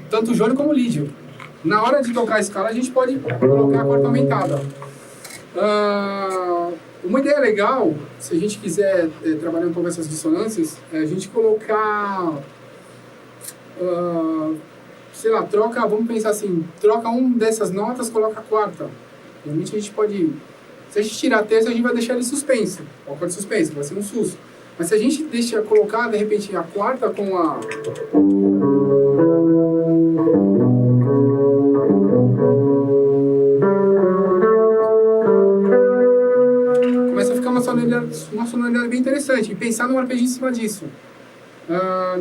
tanto o jônio como o lídio. Na hora de tocar a escala, a gente pode colocar a quarta aumentada. Uma ideia legal, se a gente quiser trabalhar um pouco essas dissonâncias, é a gente colocar, sei lá, vamos pensar assim, troca uma dessas notas, coloca a quarta. Realmente a gente pode, se a gente tirar a terça, a gente vai deixar ele suspenso, o acorde suspenso, vai ser um sus. Mas se a gente deixa colocar, de repente, a quarta com a... começa a ficar uma sonoridade bem interessante. E pensar no arpejo em cima disso.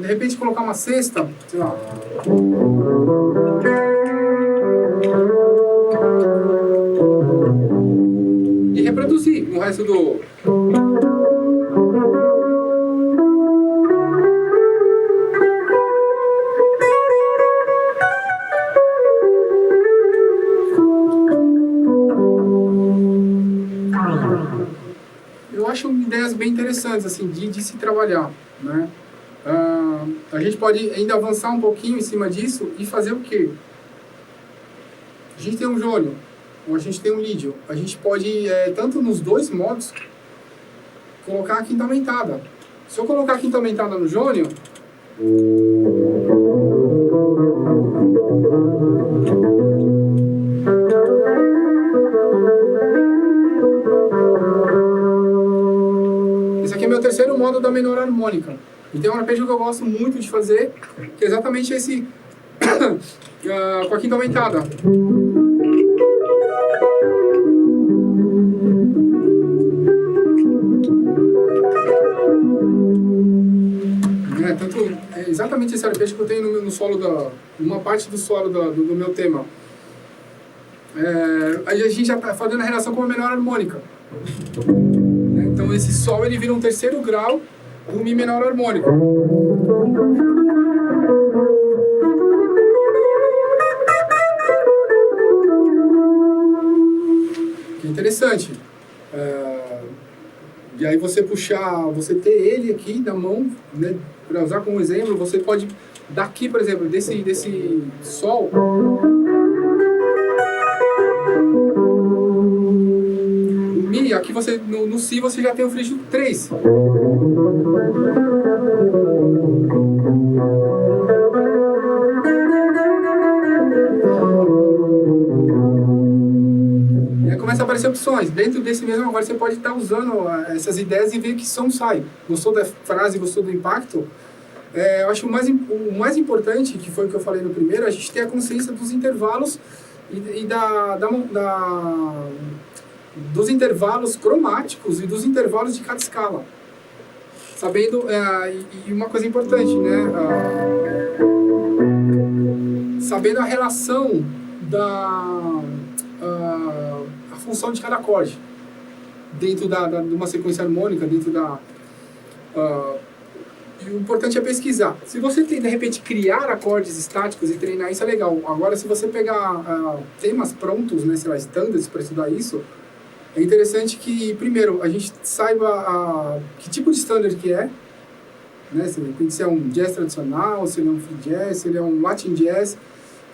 De repente, colocar uma sexta, sei lá... e reproduzir no resto do... Eu acho ideias bem interessantes, assim, de se trabalhar, né? A gente pode ainda avançar um pouquinho em cima disso e fazer o quê? A gente tem um jônio, ou a gente tem um lídio. A gente pode, tanto nos dois modos, colocar a quinta aumentada. Se eu colocar a quinta aumentada no jônio... esse aqui é meu terceiro modo da menor harmônica. E tem um arpejo que eu gosto muito de fazer, que é exatamente esse com a quinta aumentada. É exatamente esse arpejo que eu tenho no solo numa parte do solo do meu tema. A gente já está fazendo a relação com a menor harmônica. Então esse sol ele vira um terceiro grau do Mi menor harmônico. Que interessante. E aí você ter ele aqui na mão, né, para usar como exemplo, você pode daqui, por exemplo, desse sol. Mi, aqui você no Si você já tem o frígio 3. E aí começa a aparecer opções. Dentro desse mesmo agora você pode estar usando essas ideias e ver que som sai. Gostou da frase, gostou do impacto? Eu acho o mais importante, que foi o que eu falei no primeiro, a gente ter a consciência dos intervalos e dos intervalos cromáticos e dos intervalos de cada escala. Sabendo, e uma coisa importante, né? Sabendo a relação a função de cada acorde dentro de uma sequência harmônica, dentro da... E o importante é pesquisar. Se você tem, de repente, criar acordes estáticos e treinar, isso é legal. Agora, se você pegar temas prontos, né, sei lá, standards para estudar isso, é interessante que, primeiro, a gente saiba que tipo de standard que é, né, se é um jazz tradicional, se ele é um free jazz, se ele é um Latin jazz,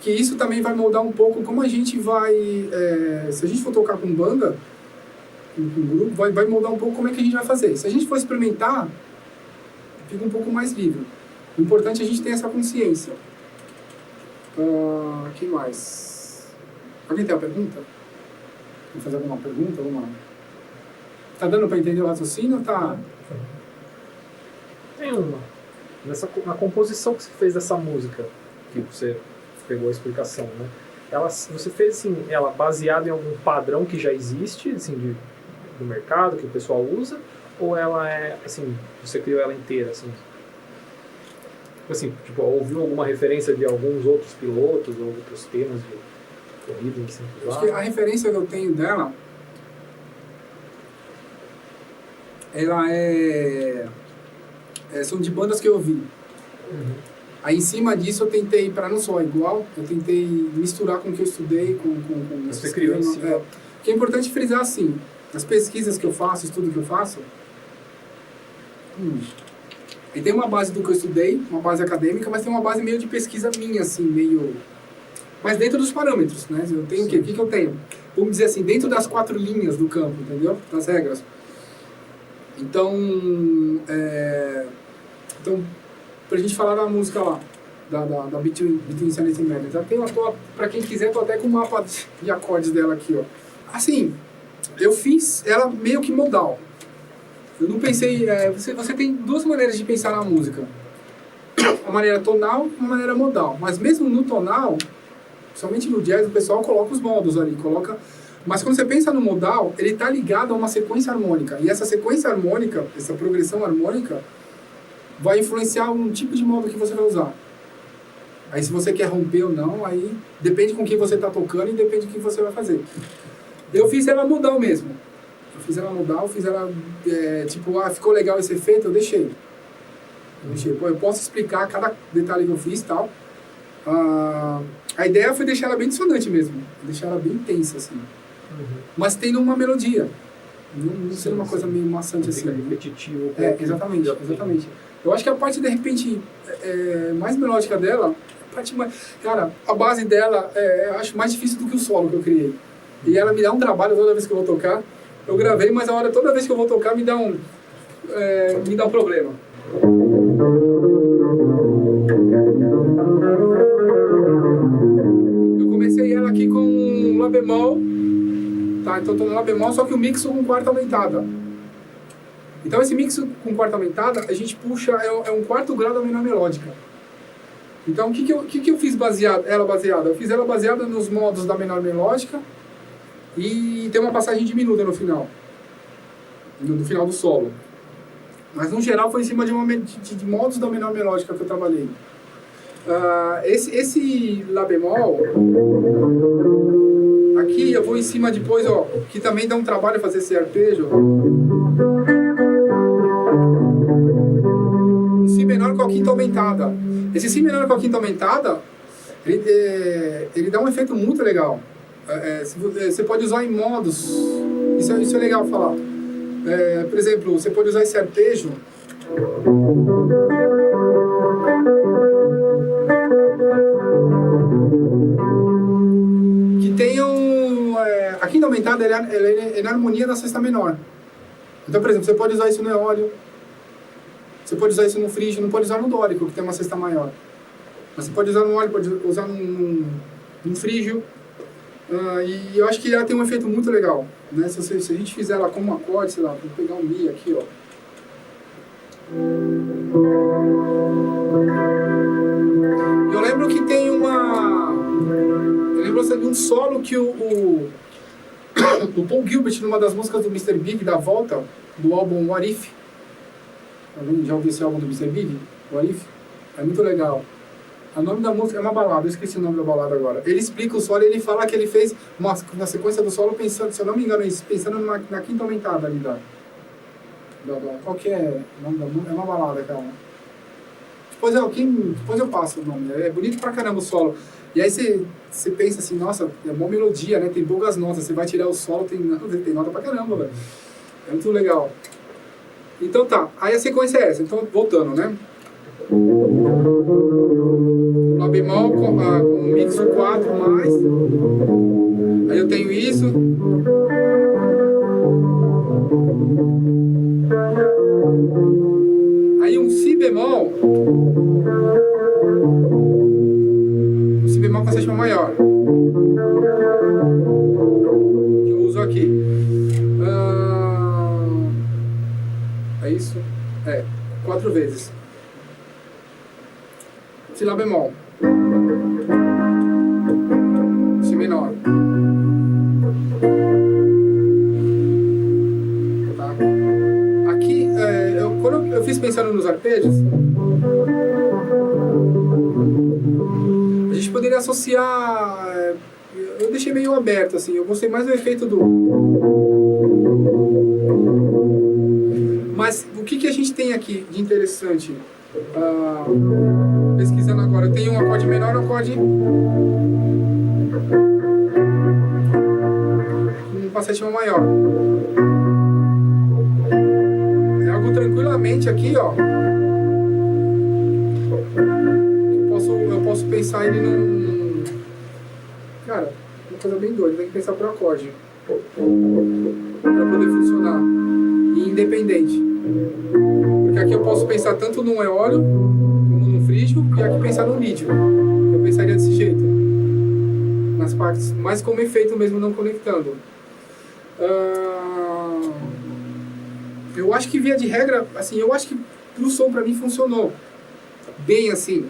que isso também vai moldar um pouco como a gente vai... se a gente for tocar com banda, com grupo, vai moldar um pouco como é que a gente vai fazer. Se a gente for experimentar, fica um pouco mais livre. O importante é a gente ter essa consciência. Que mais? Alguém tem uma pergunta? Quer fazer alguma pergunta? Vamos lá. Tá dando para entender o raciocínio ou tá... Tem uma. Na composição que você fez dessa música, que você pegou a explicação, né? Você fez assim, ela baseada em algum padrão que já existe, assim, do mercado, que o pessoal usa, ou ela é, assim, você criou ela inteira, assim? Assim, tipo, ouviu alguma referência de alguns outros pilotos ou outros temas de corrida em simples? Acho que a referência que eu tenho dela, ela são de bandas que eu ouvi. Uhum. Aí em cima disso eu tentei, para não soar igual, eu tentei misturar com o que eu estudei, com você criou em cima. Que é importante frisar assim, as pesquisas que eu faço, estudo que eu faço, E tem uma base do que eu estudei, uma base acadêmica, mas tem uma base meio de pesquisa minha, assim, meio... Mas dentro dos parâmetros, né? Eu tenho o quê? O que eu tenho? Vamos dizer assim, dentro das 4 linhas do campo, entendeu? Das regras. Então, pra gente falar da música lá, da Between Sanity and Madness, pra quem quiser, tô até com o mapa de acordes dela aqui, ó. Assim, eu fiz ela meio que modal. Eu não pensei... você tem 2 maneiras de pensar na música. Uma maneira tonal e uma maneira modal. Mas mesmo no tonal, somente no jazz, o pessoal coloca os modos ali. Mas quando você pensa no modal, ele está ligado a uma sequência harmônica. E essa sequência harmônica, essa progressão harmônica, vai influenciar um tipo de modo que você vai usar. Aí se você quer romper ou não, aí depende com quem você está tocando e depende do que você vai fazer. Eu fiz ela modal mesmo. Fiz ela modal, ficou legal esse efeito, eu deixei. Pô, eu posso explicar cada detalhe que eu fiz e tal. A ideia foi deixar ela bem dissonante mesmo. Deixar ela bem intensa, assim. Mas tendo uma melodia. Não ser uma coisa meio maçante assim. Repetitivo. Exatamente. Eu acho que a parte, de repente, mais melódica dela, cara, a base dela eu acho mais difícil do que o solo que eu criei. E ela me dá um trabalho toda vez que eu vou tocar. Eu gravei, mas toda vez que eu vou tocar me dá um problema. Eu comecei ela aqui com Lá bemol, tá? Então tô no Lá bemol, só que o mixo com quarta aumentada. Então esse mixo com quarta aumentada, a gente puxa, é um 4º grau da menor melódica. Então o que eu fiz ela baseada? Eu fiz ela baseada nos modos da menor melódica e tem uma passagem diminuta no final. No final do solo. Mas no geral foi em cima de modos da menor melódica que eu trabalhei. Esse Lá bemol, aqui eu vou em cima depois, ó, que também dá um trabalho fazer esse arpejo. Um Si menor com a quinta aumentada. Esse Si menor com a quinta aumentada, ele dá um efeito muito legal. Você pode usar em modos, isso é legal falar. Por exemplo, você pode usar esse arpejo que tem a quinta aumentada ela é na harmonia da sexta menor. Então, por exemplo, você pode usar isso no eólio, você pode usar isso no frígio, não pode usar no dórico, que tem uma sexta maior. Mas você pode usar no óleo, pode usar num frígio. E eu acho que ela tem um efeito muito legal, né? Se a gente fizer ela como um acorde, sei lá, vou pegar um Mi aqui, ó. Eu lembro que tem eu lembro de um solo que o Paul Gilbert, numa das músicas do Mr. Big, da volta, do álbum What If. Já ouviu esse álbum do Mr. Big? What If? É muito legal. O nome da música é uma balada, eu esqueci o nome da balada agora. Ele explica o solo e ele fala que ele fez na sequência do solo, pensando, se eu não me engano, pensando na quinta aumentada ali qual que é o nome da música? É uma balada, cara. Depois eu passo o nome. É bonito pra caramba o solo. E aí você pensa assim, nossa, é uma melodia, né? Tem poucas notas. Você vai tirar o solo, tem nota pra caramba, velho. É muito legal. Então tá, aí a sequência é essa. Então, voltando, né? Lá bemol com mixo 4 mais. Aí eu tenho isso. Aí um Si bemol. Um Si bemol com a sétima maior. Que eu uso aqui. É isso? 4 vezes. Si Lá bemol. Si menor. Tá? Aqui, quando eu fiz pensando nos arpejos, a gente poderia associar... eu deixei meio aberto, assim. Eu gostei mais do efeito do... Mas o que a gente tem aqui de interessante? Pesquisando agora, eu tenho um acorde menor e um acorde com a sétima maior. É algo tranquilamente aqui, ó. pensar ele num... Cara, uma coisa bem doida, tem que pensar por acorde. Para poder funcionar. E independente. Porque aqui eu posso pensar tanto num eólio, como num frígio, e aqui pensar num lídio. Eu pensaria desse jeito. Nas partes, mas como efeito mesmo, não conectando. Eu acho que via de regra, assim, eu acho que pro som pra mim funcionou bem, assim,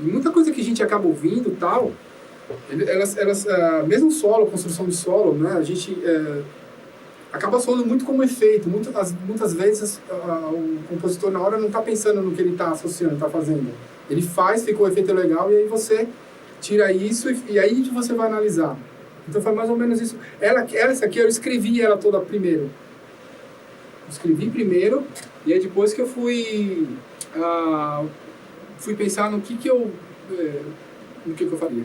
muita coisa que a gente acaba ouvindo e tal, mesmo solo, construção de solo, né, a gente acaba soando muito como efeito, muitas vezes o compositor na hora não tá pensando no que ele tá associando, tá fazendo, ele faz, ficou o efeito legal, e aí você tira isso e aí você vai analisar. Então foi mais ou menos isso. Essa aqui eu escrevi ela toda primeiro. Escrevi primeiro, e aí depois que eu fui pensar no que eu faria.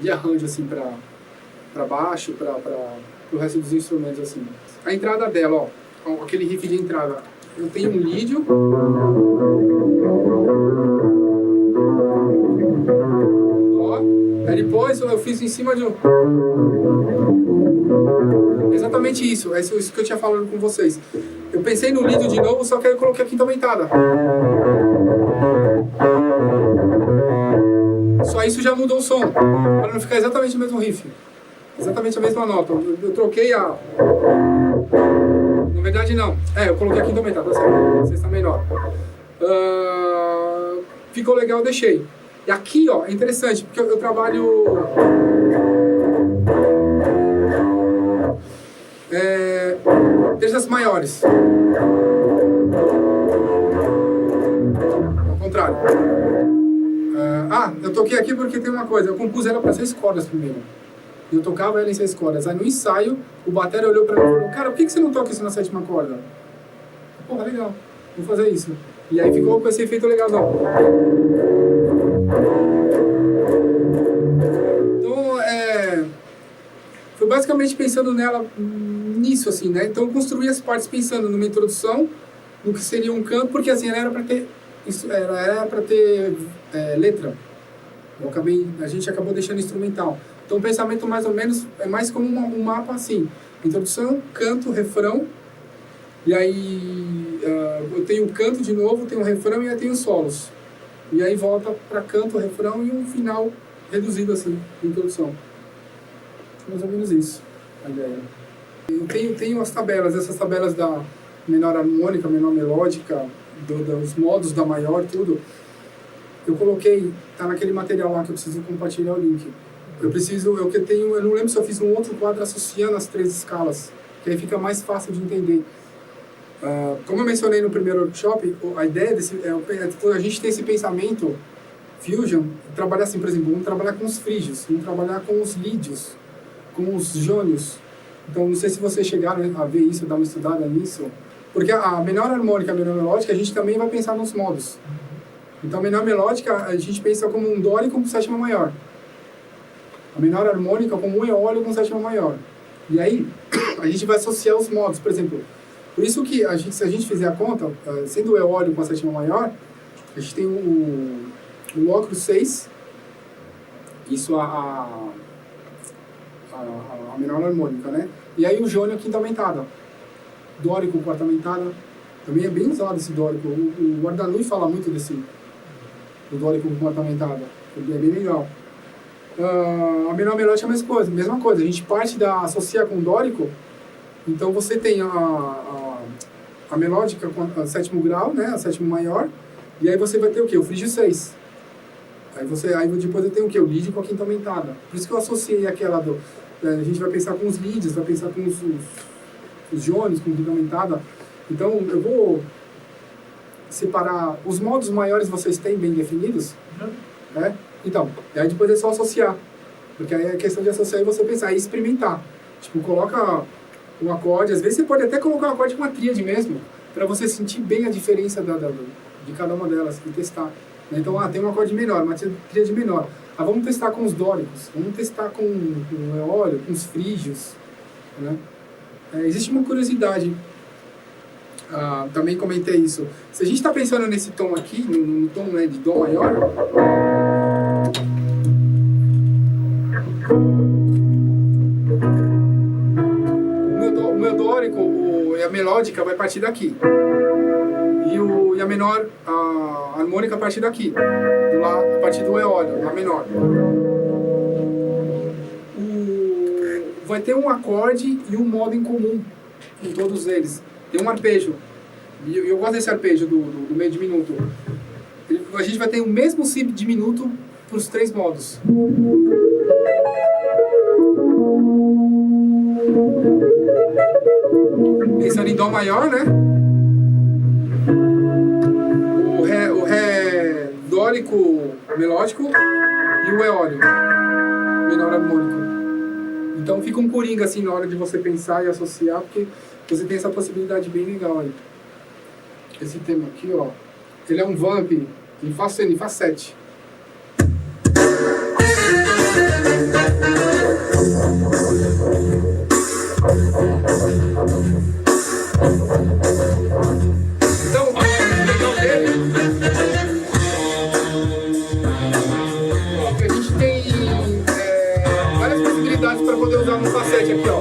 De arranjo, assim, pra baixo, pro resto dos instrumentos, assim. A entrada dela, ó, aquele riff de entrada. Eu tenho um lídio. Aí depois eu fiz em cima de um... Exatamente isso, é isso que eu tinha falado com vocês. Eu pensei no lídio de novo, só que aí eu coloquei a quinta aumentada. Só isso já mudou o som, para não ficar exatamente o mesmo riff. Exatamente a mesma nota. Eu troquei a... Na verdade não. Eu coloquei a quinta aumentada, tá certo? A sexta menor. Ficou legal, eu deixei. E aqui, ó, é interessante, porque eu trabalho... terças maiores. Ao contrário. Eu toquei aqui porque tem uma coisa. Eu compus ela para 6 cordas primeiro. Eu tocava ela em 6 cordas. Aí no ensaio, o batera olhou para mim e falou: cara, por que você não toca isso na 7ª corda? Porra, legal. Vou fazer isso. E aí ficou com esse efeito legalzão. Então, foi basicamente pensando nela nisso, assim, né? Então eu construí as partes pensando numa introdução, no que seria um canto, porque assim, ela era para ter letra. A gente acabou deixando instrumental. Então o pensamento mais ou menos é mais como um mapa assim: introdução, canto, refrão, e aí eu tenho o canto de novo, tenho o refrão e aí tenho os solos. E aí volta para canto, refrão e um final reduzido assim, de introdução. Mais ou menos isso, a ideia. Eu tenho as tabelas, essas tabelas da menor harmônica, menor melódica, dos modos da maior, tudo. Eu coloquei, tá naquele material lá que eu preciso compartilhar o link. Eu não lembro se eu fiz um outro quadro associando as 3 escalas, que aí fica mais fácil de entender. Como eu mencionei no primeiro workshop, a ideia a gente tem esse pensamento fusion, trabalhar assim, por exemplo, vamos trabalhar com os frígios, vamos trabalhar com os lídios, com os jônios. Então, não sei se vocês chegaram a ver isso, dar uma estudada nisso, porque a menor harmônica, a menor melódica, a gente também vai pensar nos modos. Então, a menor melódica, a gente pensa como um dórico com 7ª maior. A menor harmônica como um eólio com 7ª maior. E aí, a gente vai associar os modos, por exemplo. Por isso que, se a gente fizer a conta, sendo o eólio com a 7ª maior, a gente tem o lócro 6, isso a menor harmônica, né? E aí o jônio, a quinta aumentada. Dórico, quarta aumentada. Também é bem usado esse dórico. O Guardanui fala muito do dórico com quarta aumentada. É bem legal. A menor melódica é a mesma coisa. A gente parte associar com o dórico. Então você tem a melódica com a 7º grau, né? A 7ª maior. E aí você vai ter o quê? O frígio 6. Aí depois eu tenho o quê? O lídio com a quinta aumentada. Por isso que eu associei aquela a gente vai pensar com os lídios, vai pensar com os jônios, com a quinta aumentada. Então, eu vou separar... Os modos maiores vocês têm bem definidos? Né? Então, aí depois é só associar. Porque aí é questão de associar e você pensar e experimentar. Tipo, coloca um acorde. Às vezes você pode até colocar um acorde com uma tríade mesmo, para você sentir bem a diferença de cada uma delas e testar. Então, tem um acorde menor, uma tríade menor. Vamos testar com os dóricos, vamos testar com o eólio, com os frígios. Né? Existe uma curiosidade, também comentei isso. Se a gente está pensando nesse tom aqui, no tom, né, de Dó maior, O meu dórico e a melódica vai partir daqui. E a menor, a harmônica a partir daqui. Do lá, a partir do eólio, lá menor. Vai ter um acorde e um modo em comum em todos eles. Tem um arpejo. E eu gosto desse arpejo do meio diminuto. A gente vai ter o mesmo si diminuto para os 3 modos. Pensando em Dó maior, né? O Ré dórico melódico e o eólio menor harmônico. Então fica um coringa assim na hora de você pensar e associar, porque você tem essa possibilidade bem legal aí. Esse tema aqui, ó, ele é um vamp em Fá 7. Então, o legal dele é que a gente tem várias possibilidades para poder usar no Fá 7 aqui, ó.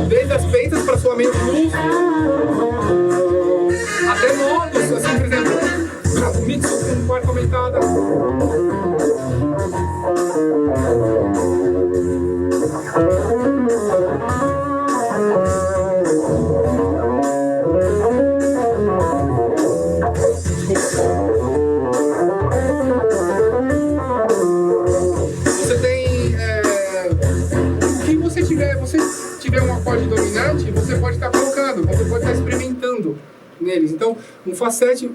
Desde as peitas para soamento blues, até modos, assim, por exemplo, o mix com quarta aumentada. Você tem o que você tiver um acorde dominante, você pode estar colocando, você pode estar experimentando neles. Então, um Fá 7, o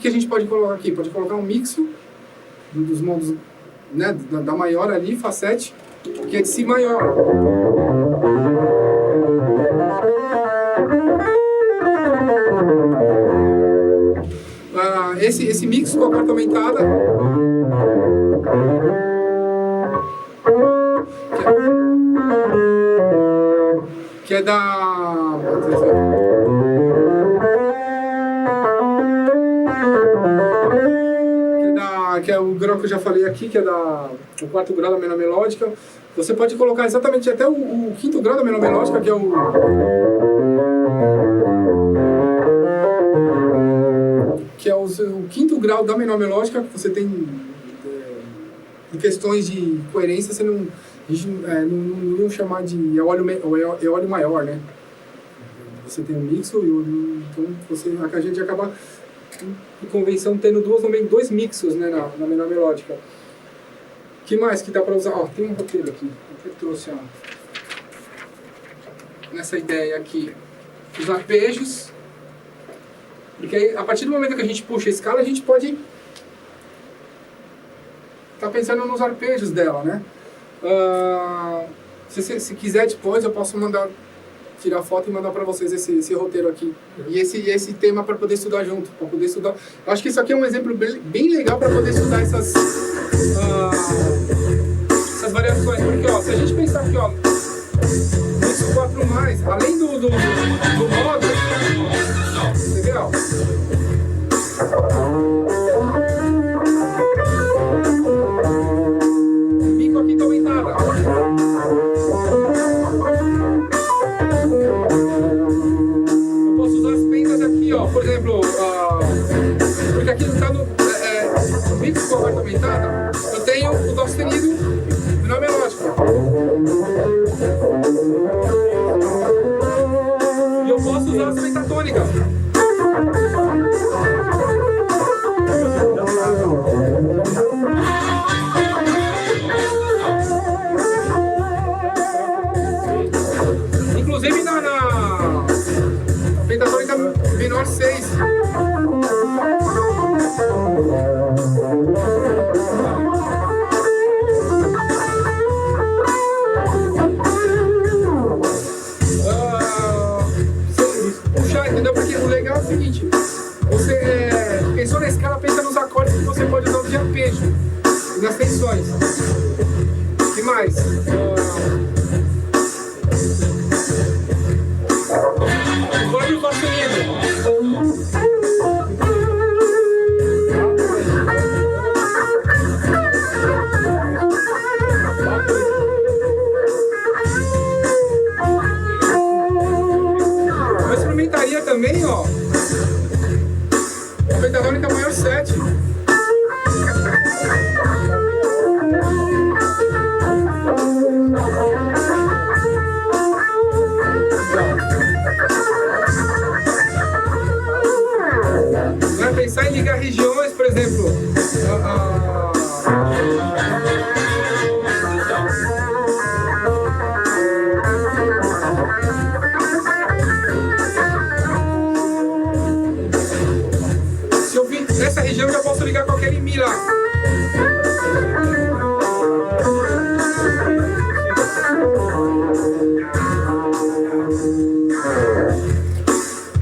que a gente pode colocar aqui? Pode colocar um mixo dos modos, né, da maior ali, Fá 7, que é de Si maior. Esse mix com a quarta aumentada, que é da... que é o grau que eu já falei aqui, que é o quarto grau da menor melódica. Você pode colocar exatamente até o quinto grau da menor melódica, que é o quinto grau da menor melódica, que você tem em questões de coerência, você não iam chamar de eólio maior, né? Você tem um mixo, então a gente acaba em convenção tendo dois mixos, né, na menor melódica. O que mais que dá para usar? Ó, tem um roteiro aqui, eu trouxe nessa ideia aqui, os arpejos, porque aí, a partir do momento que a gente puxa a escala, a gente pode estar pensando nos arpejos dela, né? Se quiser depois, eu posso tirar foto e mandar para vocês esse roteiro aqui. E esse tema para poder estudar junto, para poder estudar. Eu acho que isso aqui é um exemplo bem legal para poder estudar essas variações. Porque, ó, se a gente pensar aqui, ó, isso 4+, além do modo, legal? Mico aqui tá aumentada. Por exemplo, porque aqui está no mix com a quarta aumentada, eu tenho o Dó sustenido menor melódico. E eu posso usar as pentatônicas. Inclusive na pentatônica menor 6. Puxar, entendeu? Porque o legal é o seguinte, você pensou na escala, pensa nos acordes que você pode usar de arpejo e nas tensões. O que mais? O próprio Fá sustenido.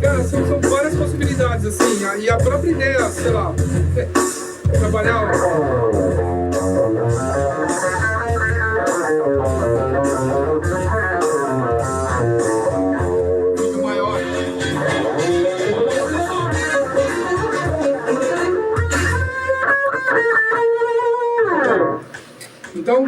Cara, são várias possibilidades, assim, e a própria ideia, sei lá, trabalhar... Vídeo maior. Então,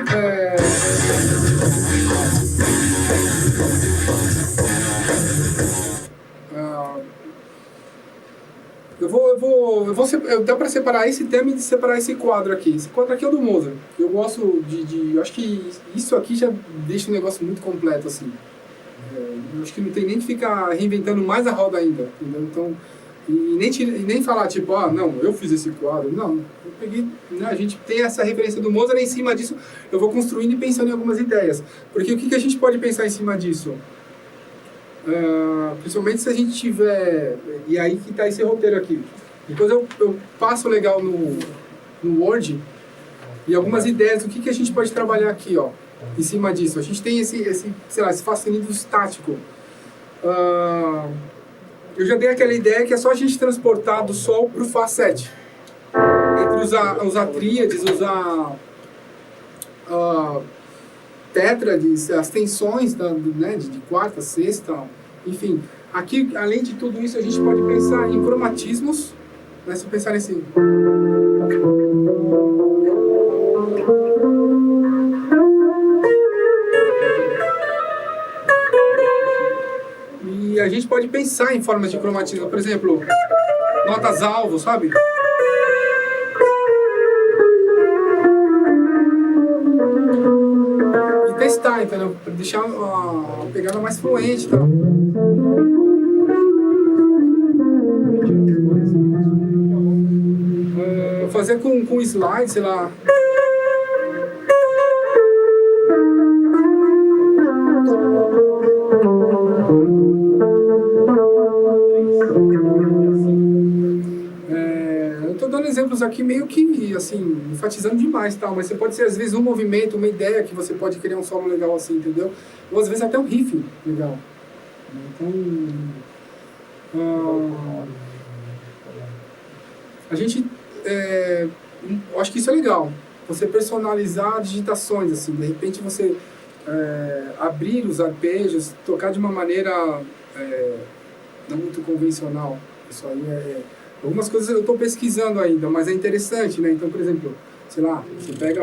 dá para separar esse tema e separar esse quadro aqui. Esse quadro aqui é o do Mozart. Eu gosto eu acho que isso aqui já deixa o negócio muito completo, assim. Eu acho que não tem nem que ficar reinventando mais a roda ainda, entendeu? Então, e nem falar, tipo, não, eu fiz esse quadro. Não, eu peguei, né, a gente tem essa referência do Mozart, e em cima disso eu vou construindo e pensando em algumas ideias. Porque o que a gente pode pensar em cima disso? Principalmente se a gente tiver... E aí que está esse roteiro aqui. Depois eu passo legal no Word e algumas ideias do que a gente pode trabalhar aqui, ó, em cima disso. A gente tem esse facilímetro estático. Eu já dei aquela ideia que é só a gente transportar do Sol para o Fá 7. Entre usar tríades, usar tétrades, as tensões né, de quarta, sexta, enfim. Aqui, além de tudo isso, a gente pode pensar em cromatismos, né, se pensar nesse... E a gente pode pensar em formas de cromatismo, por exemplo, notas alvo, sabe? E testar, entendeu? Pra deixar a pegada mais fluente, tá? Fazer com slide, sei lá. Eu tô dando exemplos aqui meio que, assim, enfatizando demais, tal, mas você pode ser, às vezes, um movimento, uma ideia que você pode criar um solo legal assim, entendeu? Ou, às vezes, até um riff legal. Então, a gente... eu acho que isso é legal. Você personalizar digitações, assim, de repente você abrir os arpejos, tocar de uma maneira não muito convencional. Isso aí algumas coisas eu estou pesquisando ainda, mas é interessante, né? Então, por exemplo, sei lá, você pega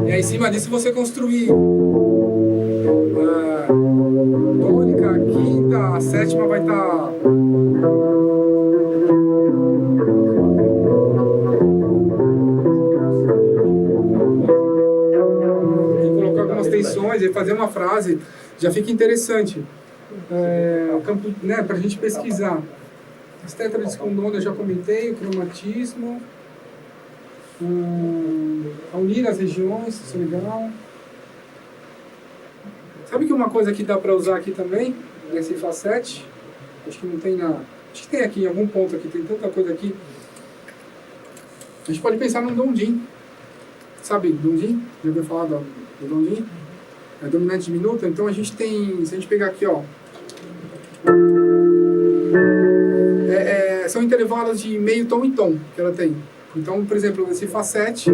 e aí, em cima disso você construir tônica, a quinta, a sétima vai estar... tensões e fazer uma frase já fica interessante. O campo, né, para a gente pesquisar. As tétrades com nona eu já comentei, o cromatismo, unir as regiões, isso é legal. Sabe que uma coisa que dá para usar aqui também, nesse Fá 7, acho que não tem acho que tem aqui, em algum ponto aqui, tem tanta coisa aqui. A gente pode pensar num Dondin. Sabe, Dondin? Já ouviu falar do Dondin? É dominante diminuta, então a gente tem, se a gente pegar aqui, ó, são intervalos de meio tom e tom que ela tem. Então, por exemplo, esse Fá 7,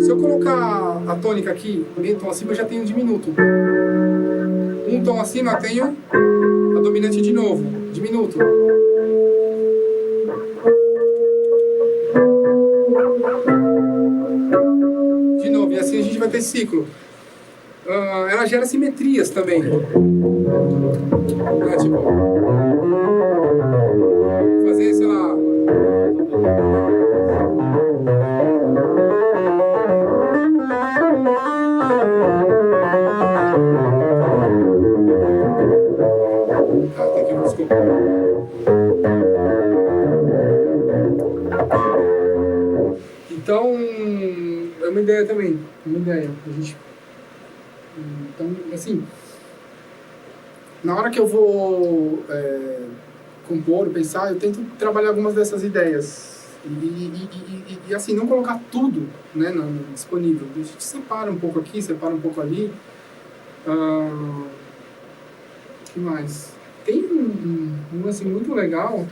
se eu colocar a tônica aqui, meio tom acima, eu já tenho diminuto. Um tom acima, eu tenho a dominante de novo, diminuto. De novo, e assim a gente vai ter ciclo. Ela gera simetrias também. Tipo, fazer, sei lá... tem que desculpa. Então, é uma ideia também. Uma ideia. A gente... Então, assim, na hora que eu vou compor, pensar, eu tento trabalhar algumas dessas ideias. E assim, não colocar tudo, né, disponível. A gente separa um pouco aqui, separa um pouco ali. O que mais? Tem um lance muito legal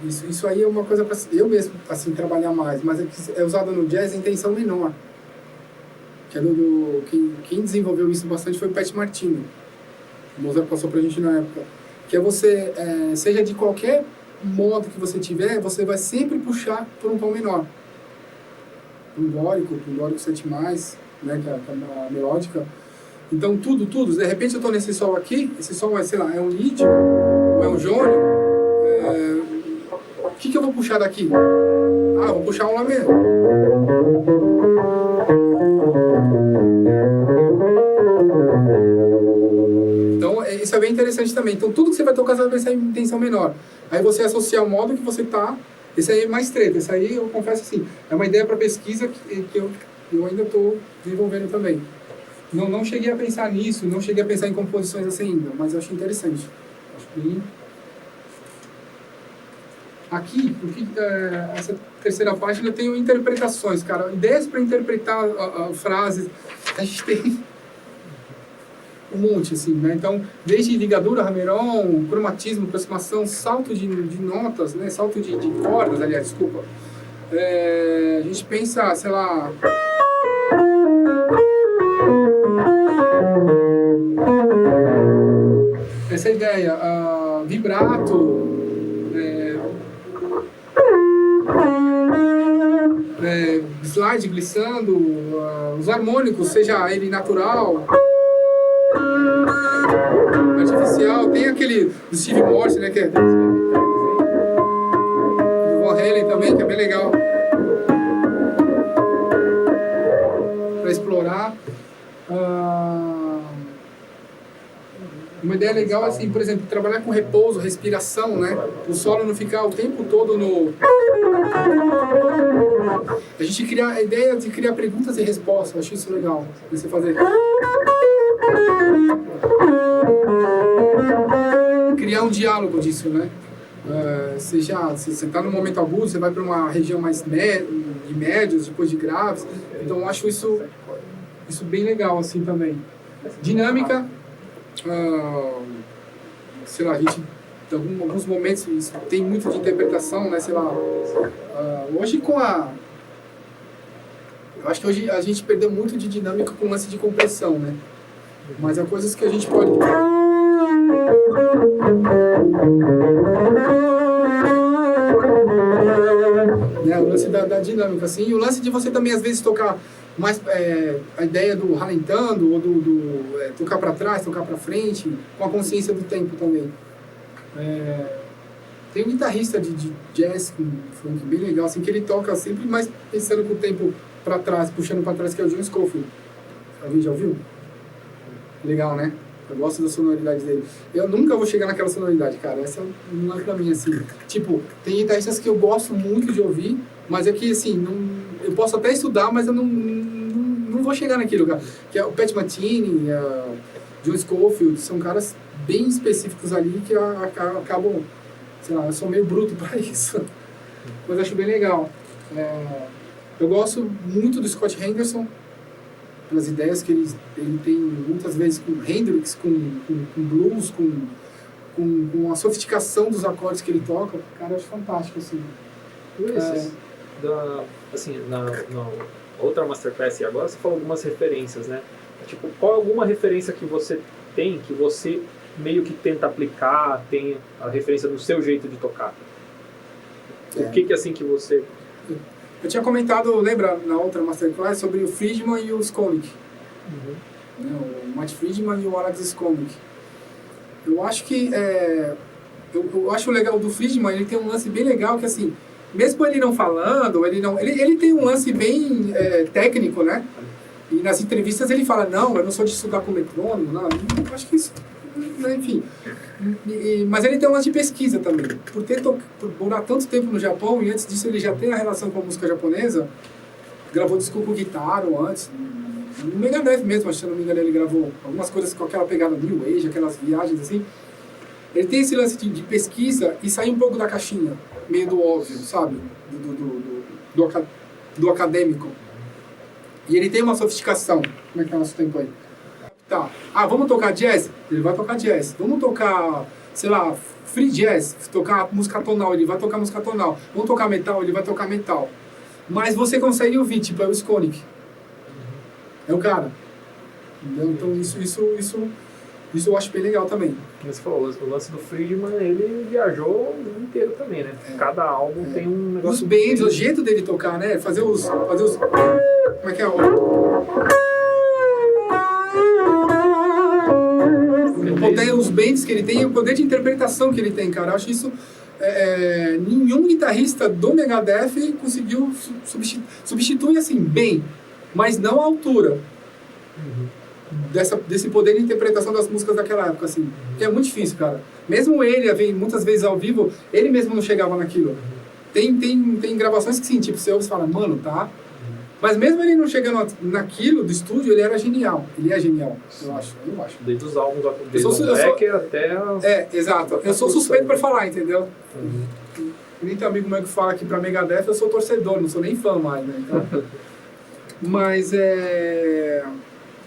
isso aí é uma coisa para eu mesmo assim trabalhar mais, mas é usado no jazz em tensão menor. Que é quem desenvolveu isso bastante foi o Pat Martini. O Mozart passou pra gente na época. Que é você, seja de qualquer modo que você tiver, você vai sempre puxar por um tom menor. Um dórico 7+, né, que é a melódica. Então tudo, de repente eu tô nesse sol aqui, esse sol é, sei lá, é um lídio, ou é um jônio, o que eu vou puxar daqui? Ah, vou puxar um lá mesmo. Então, isso é bem interessante também. Então, tudo que você vai tocar, você vai pensar em tensão menor. Aí você associar o modo que você tá. Esse aí é mais treta. Esse aí, eu confesso assim, é uma ideia para pesquisa que eu ainda estou desenvolvendo também. Não cheguei a pensar nisso, não cheguei a pensar em composições assim ainda, mas eu acho interessante. Acho bem... Aqui, essa terceira página, eu tenho interpretações, cara. Ideias para interpretar frases. A gente tem um monte, assim, né? Então, desde ligadura, hammer-on, cromatismo, aproximação, salto de notas, né? Salto de cordas, aliás, desculpa. A gente pensa, sei lá... Essa ideia, vibrato, slide, glissando, os harmônicos, seja ele natural, artificial, tem aquele do Steve Morse, né, que é do Van Halen também, que é bem legal para explorar. Uma ideia legal, assim, por exemplo, trabalhar com repouso, respiração, né? O solo não ficar o tempo todo no... A gente cria a ideia de criar perguntas e respostas, eu acho isso legal. Você fazer... Criar um diálogo disso, né? Se você está num momento agudo, você vai para uma região mais de médios, depois de graves. Então, eu acho isso bem legal, assim, também. Dinâmica... sei lá, a gente em alguns momentos isso tem muito de interpretação, né, sei lá, hoje eu acho que hoje a gente perdeu muito de dinâmica com o lance de compressão, né, mas há coisas que a gente pode né, o lance da dinâmica, assim, e o lance de você também às vezes tocar mais a ideia do ralentando, ou tocar para trás, tocar para frente, com a consciência do tempo também. Tem um guitarrista de jazz, funk bem legal, assim, que ele toca sempre mais pensando com o tempo para trás, puxando para trás, que é o John Scofield. Alguém já ouviu? Legal, né? Eu gosto da sonoridade dele. Eu nunca vou chegar naquela sonoridade, cara. Essa não é pra mim, assim. Tipo, tem guitarristas que eu gosto muito de ouvir, mas é que, assim, eu posso até estudar, mas eu não vou chegar naquilo, cara. Que é o Pat Metheny, John Scofield, são caras bem específicos ali que acabam, sei lá, eu sou meio bruto pra isso. Mas acho bem legal. Eu gosto muito do Scott Henderson, pelas ideias que ele tem muitas vezes com Hendrix, com blues, com a sofisticação dos acordes que ele toca. Cara, eu acho fantástico, assim. Na outra Masterclass e agora você falou algumas referências, né? Tipo, qual é alguma referência que você tem, que você meio que tenta aplicar, tem a referência do seu jeito de tocar? O que assim que você... Eu tinha comentado, lembra, na outra Masterclass, sobre o Friedman e o Skolnick. O Matt Friedman e o Alex Skolnick. Eu acho que... eu acho legal do Friedman, ele tem um lance bem legal que, assim, mesmo ele não falando, ele tem um lance bem técnico, né? E nas entrevistas ele fala, não, eu não sou de estudar com metrônomo, não. Eu acho que isso... Enfim, mas ele tem um lance de pesquisa também. Por morar tanto tempo no Japão, e antes disso ele já tem a relação com a música japonesa, gravou disco com guitarra antes, no Megadeth mesmo, se não me engano, ele gravou algumas coisas com aquela pegada New Age, aquelas viagens assim. Ele tem esse lance de pesquisa e sair um pouco da caixinha, meio do óbvio, sabe? Do acadêmico. E ele tem uma sofisticação. Como é que é o nosso tempo aí? Tá. Ah, vamos tocar jazz? Ele vai tocar jazz. Vamos tocar, sei lá, free jazz, tocar música tonal, ele vai tocar música tonal. Vamos tocar metal, ele vai tocar metal. Mas você consegue ouvir, tipo, é o Skonik. É o cara. Entendeu? Então isso eu acho bem legal também. Como você falou, o lance do Friedman, ele viajou o mundo inteiro também, né? Cada álbum tem um negócio... Os bands, o jeito dele tocar, né? Fazer os... Como é que é? Tem os bands que ele tem, o poder de interpretação que ele tem, cara. Eu acho isso... nenhum guitarrista do Megadeth conseguiu substituir assim, bem, mas não à altura desse poder de interpretação das músicas daquela época, assim, que é muito difícil, cara. Mesmo ele, muitas vezes ao vivo, ele mesmo não chegava naquilo. Tem gravações que sim, tipo, você ouve e fala, mano, tá? Mas mesmo ele não chegando naquilo do estúdio, ele era genial. Ele é genial, eu acho. Desde os álbuns do Black até... exato. Eu sou suspeito pra falar, entendeu? Nem tem amigo meu que fala que pra Megadeth eu sou torcedor, não sou nem fã mais, né? Então, mas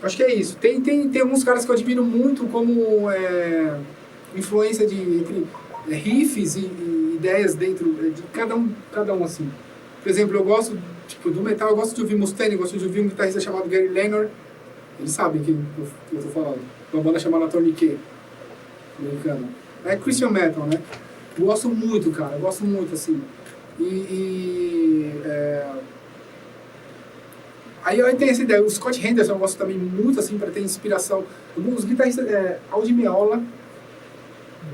acho que é isso. Tem alguns caras que eu admiro muito como influência entre riffs e ideias dentro de cada um assim. Por exemplo, eu gosto do metal, eu gosto de ouvir Mustaine, eu gosto de ouvir um guitarrista chamado Gary Lerner. Eles sabem que eu tô falando. Uma banda chamada Tourniquet, americana. É Christian Metal, né? Eu gosto muito, cara. Eu gosto muito, assim. Aí tem essa ideia. O Scott Henderson eu gosto também muito, assim, para ter inspiração. Os guitarristas... Aldi Meola.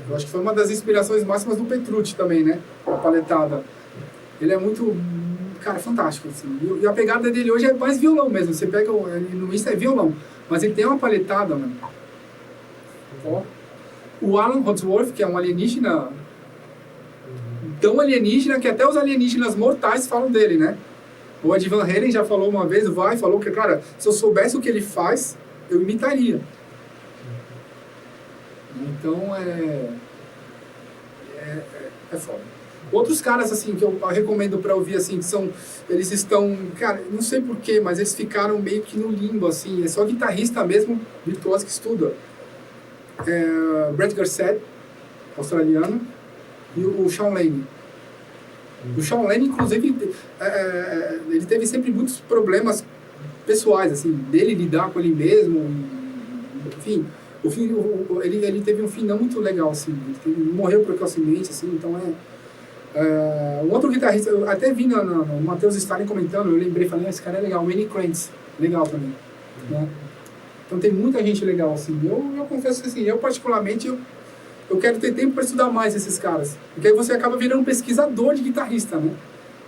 Eu acho que foi uma das inspirações máximas do Petrucci também, né? A paletada. Ele é muito... Cara, fantástico, assim. E a pegada dele hoje é mais violão mesmo. Você pega... No Insta é violão. Mas ele tem uma paletada, mano. Ó. O Alan Hodsworth, que é um alienígena... Tão alienígena que até os alienígenas mortais falam dele, né? O Ed Van Halen já falou uma vez, falou que, cara, se eu soubesse o que ele faz, eu imitaria. Então, é foda. Outros caras, assim, que eu recomendo pra ouvir, assim, que são... Eles estão... Cara, não sei porquê, mas eles ficaram meio que no limbo, assim. É só guitarrista mesmo, virtuoso, que estuda. Brett Garsed, australiano, e o Sean Lane. O Sean Lane, inclusive, ele teve sempre muitos problemas pessoais, assim, dele lidar com ele mesmo, enfim... Ele teve um fim não muito legal, assim, ele morreu precocemente, assim, então um outro guitarrista, eu até vi no Matheus Stalin comentando, eu lembrei, falei, esse cara é legal, o Manny Krantz, legal também, né? Então tem muita gente legal, assim, eu confesso que, assim, eu particularmente, eu quero ter tempo para estudar mais esses caras, porque aí você acaba virando um pesquisador de guitarrista, né?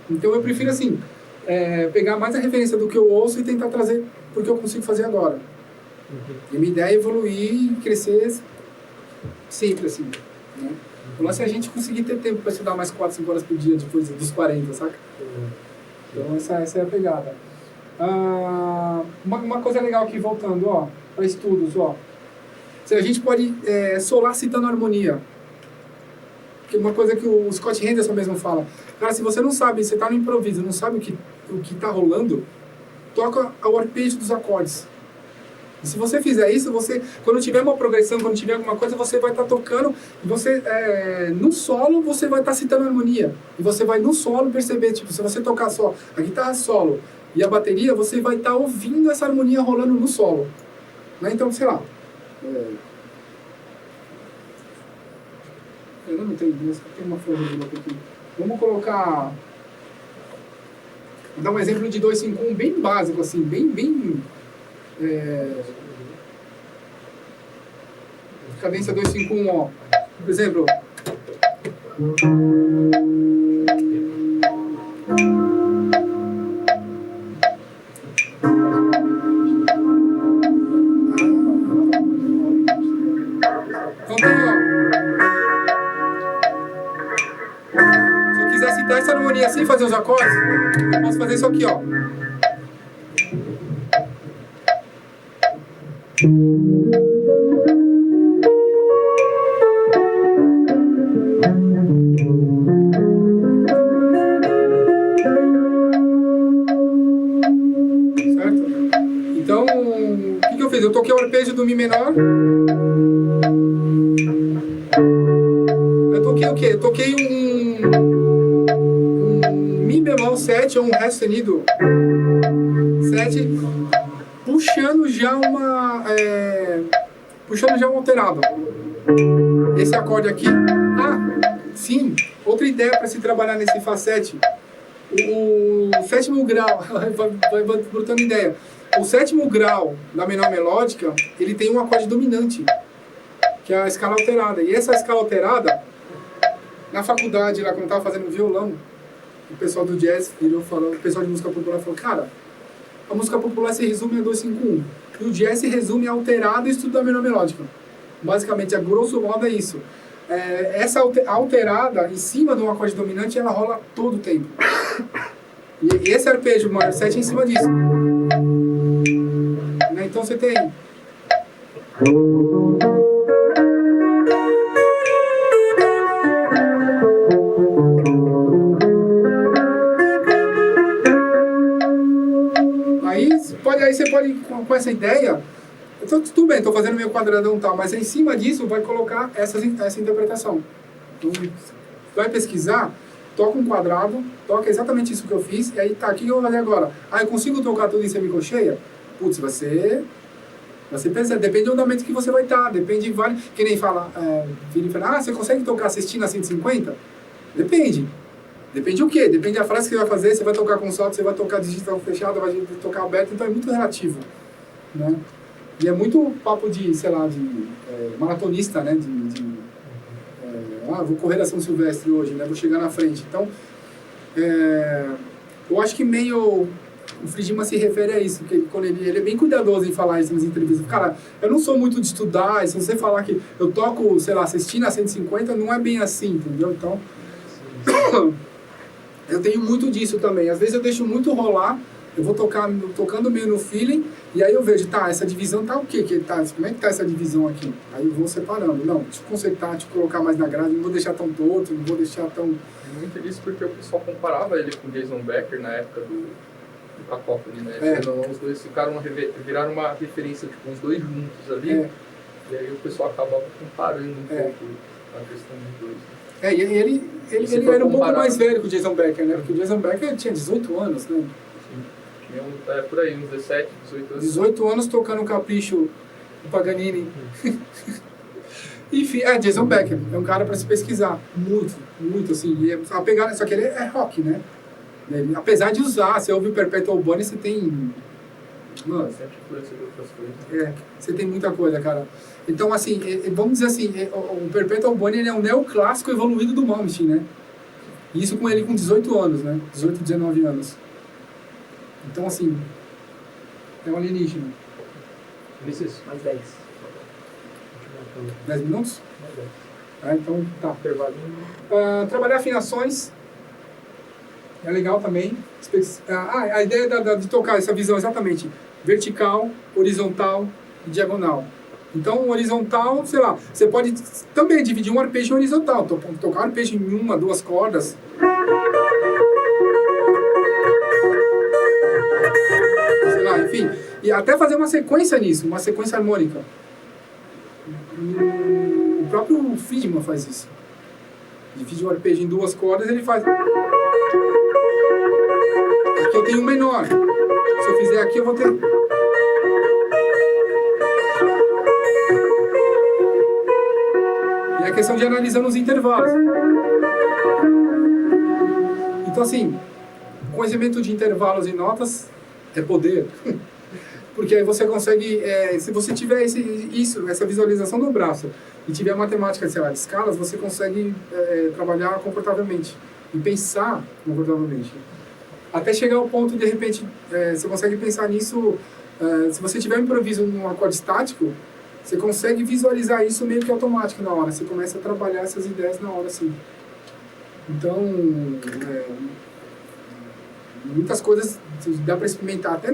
Então eu prefiro, assim, pegar mais a referência do que eu ouço e tentar trazer porque eu consigo fazer agora. E minha ideia é evoluir e crescer sempre, assim, né? O lance é a gente conseguir ter tempo para estudar mais 4, 5 horas por dia depois dos 40, saca? Então essa é a pegada. Uma coisa legal aqui, voltando, ó, para estudos, ó. A gente pode solar citando harmonia. Porque uma coisa que o Scott Henderson mesmo fala, cara, se você não sabe, você tá no improviso, não sabe o que tá rolando, toca o arpejo dos acordes. E se você fizer isso, quando tiver uma progressão, quando tiver alguma coisa, você vai estar tocando, e você, no solo, você vai estar citando harmonia. E você vai no solo perceber, tipo, se você tocar só a guitarra solo e a bateria, você vai estar ouvindo essa harmonia rolando no solo. Né? Então, sei lá. Eu não tenho ideia, tem uma folha de novo aqui. Vamos colocar... Vou dar um exemplo de 2-5-1 bem básico, assim, bem cadência 2-5-1, ó. Por exemplo, então tem, ó. Se eu quiser citar essa harmonia sem fazer os acordes, eu posso fazer isso aqui, ó. Certo? Então, o que eu fiz? Eu toquei o arpejo do Mi menor. Eu toquei o quê? Eu toquei um Mi bemol 7 ou um Ré sustenido 7, puxando já um alterado. Esse acorde aqui. Ah, sim, outra ideia para se trabalhar nesse Fá 7. O sétimo grau, vai botando ideia. O sétimo grau da menor melódica, ele tem um acorde dominante, que é a escala alterada. E essa escala alterada, na faculdade, lá quando eu estava fazendo violão, o pessoal do jazz virou falou, o pessoal de música popular falou, cara, a música popular se resume a 251. E o jazz se resume a alterada e estudo da menor melódica. Basicamente, a grosso modo é isso. Essa alterada em cima de um acorde dominante, ela rola todo o tempo. E esse arpejo maior 7 é em cima disso. Né? Então você tem... Aí você pode, com essa ideia... Então, tudo bem, estou fazendo meu quadradão e tal, mas em cima disso vai colocar essa interpretação. Então, vai pesquisar, toca um quadrado, toca exatamente isso que eu fiz, e aí tá, o que eu vou fazer agora? Ah, eu consigo tocar tudo em semicolcheia? Putz, você pensa, depende do andamento que você vai estar, depende, vale, que nem fala, você consegue tocar sextina 150? Depende. Depende o quê? Depende da frase que você vai fazer, você vai tocar com solto, você vai tocar digital fechado, vai tocar aberto, então é muito relativo, né? E é muito papo de, sei lá, de maratonista, né? Vou correr a São Silvestre hoje, né? Vou chegar na frente. Então, eu acho que meio... O Frigima se refere a isso, porque quando ele é bem cuidadoso em falar isso nas entrevistas. Cara, eu não sou muito de estudar, e se você falar que eu toco, sei lá, sextina 150, não é bem assim, entendeu? Então, eu tenho muito disso também. Às vezes eu deixo muito rolar, eu vou tocando meio no feeling, e aí eu vejo, tá, essa divisão tá o quê? Como é que tá essa divisão aqui? Aí eu vou separando. Não, deixa eu consertar, deixa eu colocar mais na grade, não vou deixar tão torto, não vou deixar tão... É muito disso porque o pessoal comparava ele com o Jason Becker na época do Cacophony, né? Os dois viraram uma referência, tipo, os dois juntos ali, e aí o pessoal acabava comparando um pouco a questão dos dois. Né? E ele era um pouco mais velho que o Jason Becker, né? Porque o Jason Becker tinha 18 anos, né? Por aí, uns 17, 18 anos. 18 anos tocando o Capricho do Paganini. Enfim, Jason Becker é um cara para se pesquisar. Muito, muito, assim. A pegada, só que ele é rock, né? Apesar de usar, você ouve o Perpetual Bonnie, você tem... Mano, você tem muita coisa, cara. Então, assim, vamos dizer assim, o Perpetual Bonnie ele é um neoclássico evoluído do Malmsteen, né? Isso com ele com 18 anos, né? 18, 19 anos. Então, assim, é um alienígena. Vinícius, mais 10. 10 minutos? Mais 10. Então, tá. Intervalinho. Trabalhar afinações é legal também. A ideia de tocar essa visão exatamente vertical, horizontal e diagonal. Então, horizontal, sei lá, você pode também dividir um arpejo em horizontal. Tocar um arpejo em 1, 2 cordas. Sei lá, enfim. E até fazer uma sequência nisso, uma sequência harmônica. O próprio Friedman faz isso. Divide um arpejo em 2 cordas, ele faz... Aqui eu tenho um menor. Se eu fizer aqui, eu vou ter... E a questão de analisando os intervalos. Então, assim, conhecimento de intervalos e notas é poder. Porque aí você consegue, se você tiver essa visualização do braço e tiver a matemática, sei lá, de escalas, você consegue trabalhar confortavelmente e pensar confortavelmente. Até chegar ao ponto, de repente, você consegue pensar nisso, se você tiver um improviso num acorde estático, você consegue visualizar isso meio que automático na hora, você começa a trabalhar essas ideias na hora, assim. Então, muitas coisas dá para experimentar, até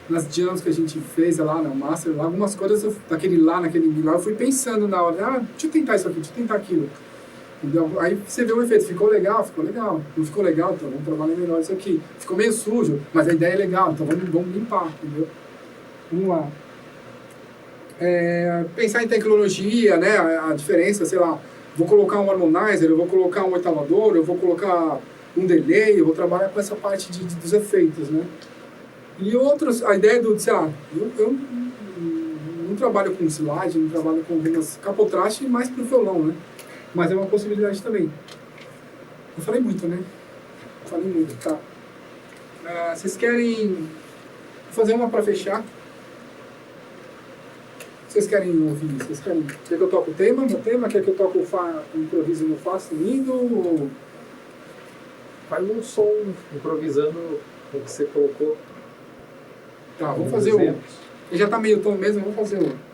nas jams que a gente fez lá, no Master, lá, algumas coisas, naquele lá, eu fui pensando na hora, deixa eu tentar isso aqui, deixa eu tentar aquilo. Então, aí você vê o efeito, ficou legal, não ficou legal, então vamos trabalhar melhor isso aqui. Ficou meio sujo, mas a ideia é legal, então vamos limpar, entendeu? Vamos lá. Pensar em tecnologia, né? A diferença, sei lá, vou colocar um harmonizer, eu vou colocar um oitavador, eu vou colocar um delay, eu vou trabalhar com essa parte dos efeitos, né? E outros, a ideia sei lá, eu não trabalho com slide, não trabalho com algumas capotraste, mais pro violão, né? Mas é uma possibilidade também. Eu falei muito, né? Falei muito, tá. Vocês querem fazer uma para fechar? Vocês querem ouvir? Vocês querem? Quer que eu toque o tema? Meu tema? Quer que eu toque o improviso no Faço lindo? Ou... Faz um som improvisando o que você colocou. Tá, vamos fazer o... Ele já tá meio tom mesmo, vamos fazer o...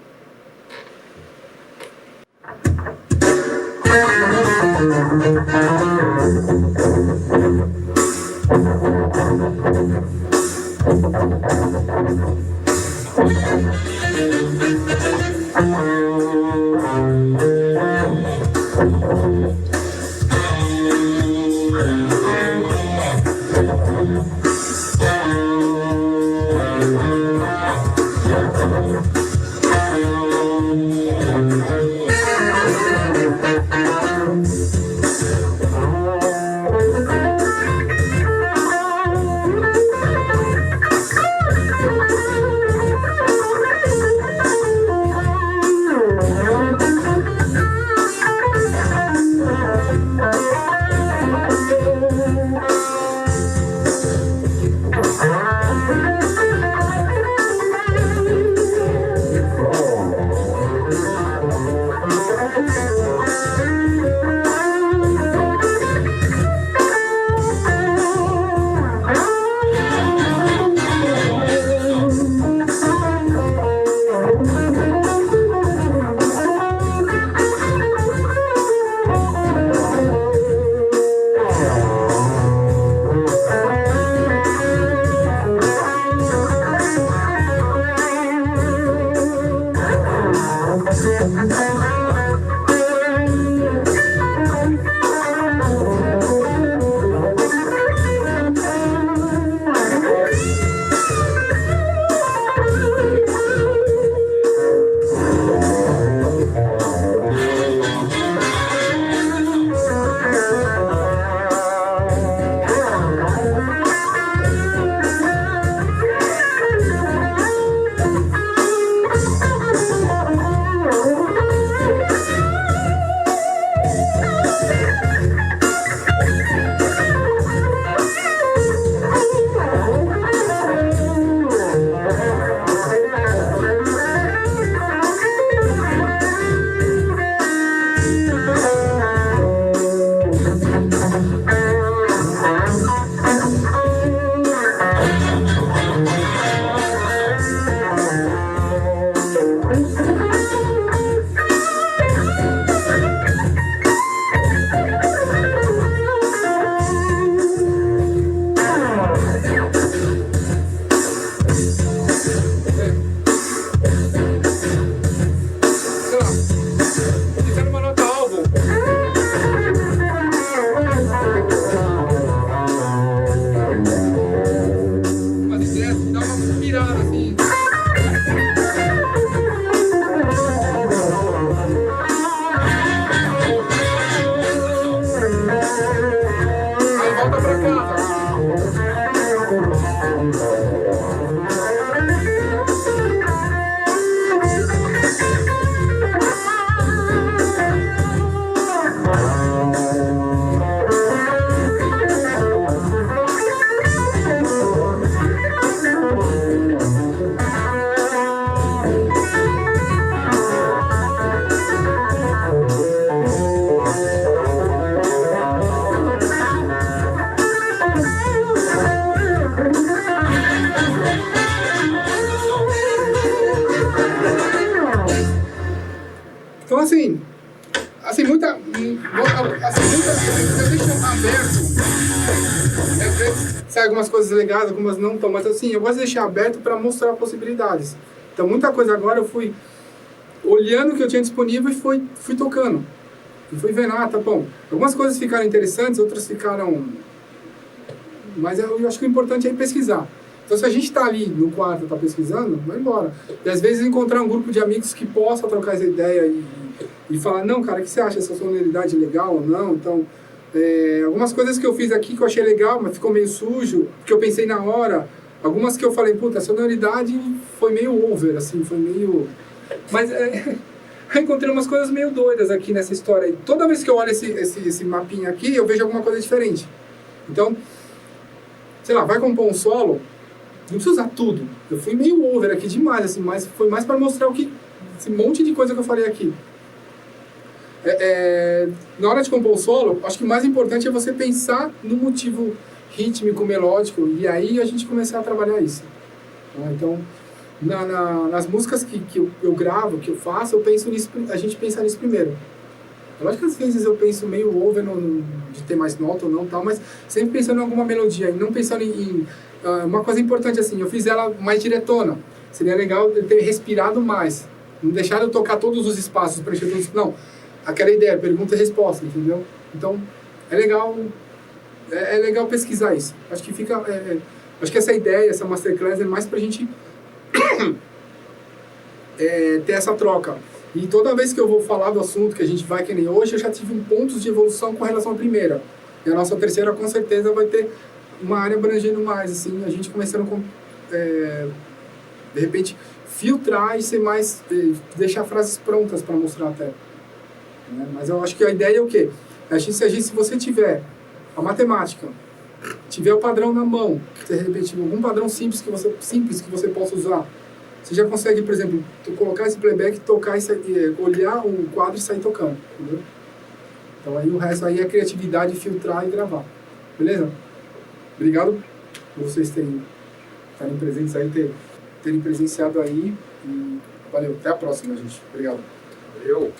Então, assim, muitas eu deixo aberto. Às vezes sai algumas coisas legais, algumas não estão, mas assim, eu gosto de deixar aberto para mostrar possibilidades. Então, muita coisa agora eu fui olhando o que eu tinha disponível e fui tocando. E fui vendo, tá bom. Algumas coisas ficaram interessantes, outras ficaram... Mas eu acho que o importante é pesquisar. Então, se a gente está ali no quarto, está pesquisando, vai embora. E às vezes encontrar um grupo de amigos que possa trocar essa ideia e falar, não, cara, o que você acha? Essa sonoridade legal ou não? Então, algumas coisas que eu fiz aqui que eu achei legal, mas ficou meio sujo, que eu pensei na hora. Algumas que eu falei, puta, a sonoridade foi meio over, assim, foi meio... Mas eu encontrei umas coisas meio doidas aqui nessa história. E toda vez que eu olho esse mapinha aqui, eu vejo alguma coisa diferente. Então, sei lá, vai compor um solo, não precisa usar tudo. Eu fui meio over aqui demais, assim, mas foi mais para mostrar esse monte de coisa que eu falei aqui. Na hora de compor o solo, acho que o mais importante é você pensar no motivo rítmico, melódico, e aí a gente começar a trabalhar isso. Então, nas músicas que eu gravo, que eu faço, eu penso nisso, a gente pensa nisso primeiro. Lógico que às vezes eu penso meio over de ter mais nota ou não, tal, mas sempre pensando em alguma melodia, e não pensando em uma coisa importante assim, eu fiz ela mais diretona. Seria legal eu ter respirado mais, não deixar eu tocar todos os espaços, preencher todos, não. Aquela ideia, pergunta e resposta, entendeu? Então, é legal pesquisar isso. Acho que acho que essa ideia, essa masterclass é mais pra gente ter essa troca. E toda vez que eu vou falar do assunto, que a gente vai, que nem hoje, eu já tive pontos de evolução com relação à primeira. E a nossa terceira, com certeza, vai ter uma área abrangendo mais, assim, a gente começando com, de repente, filtrar e ser mais, deixar frases prontas para mostrar até. Né? Mas eu acho que a ideia é o quê? Se você tiver a matemática, tiver o padrão na mão, de repente, algum padrão simples que você possa usar, você já consegue, por exemplo, colocar esse playback, tocar, olhar o quadro e sair tocando, entendeu? Então aí o resto aí é criatividade, filtrar e gravar. Beleza? Obrigado por vocês estarem presentes aí, terem presenciado aí. E valeu, até a próxima, gente. Obrigado. Valeu.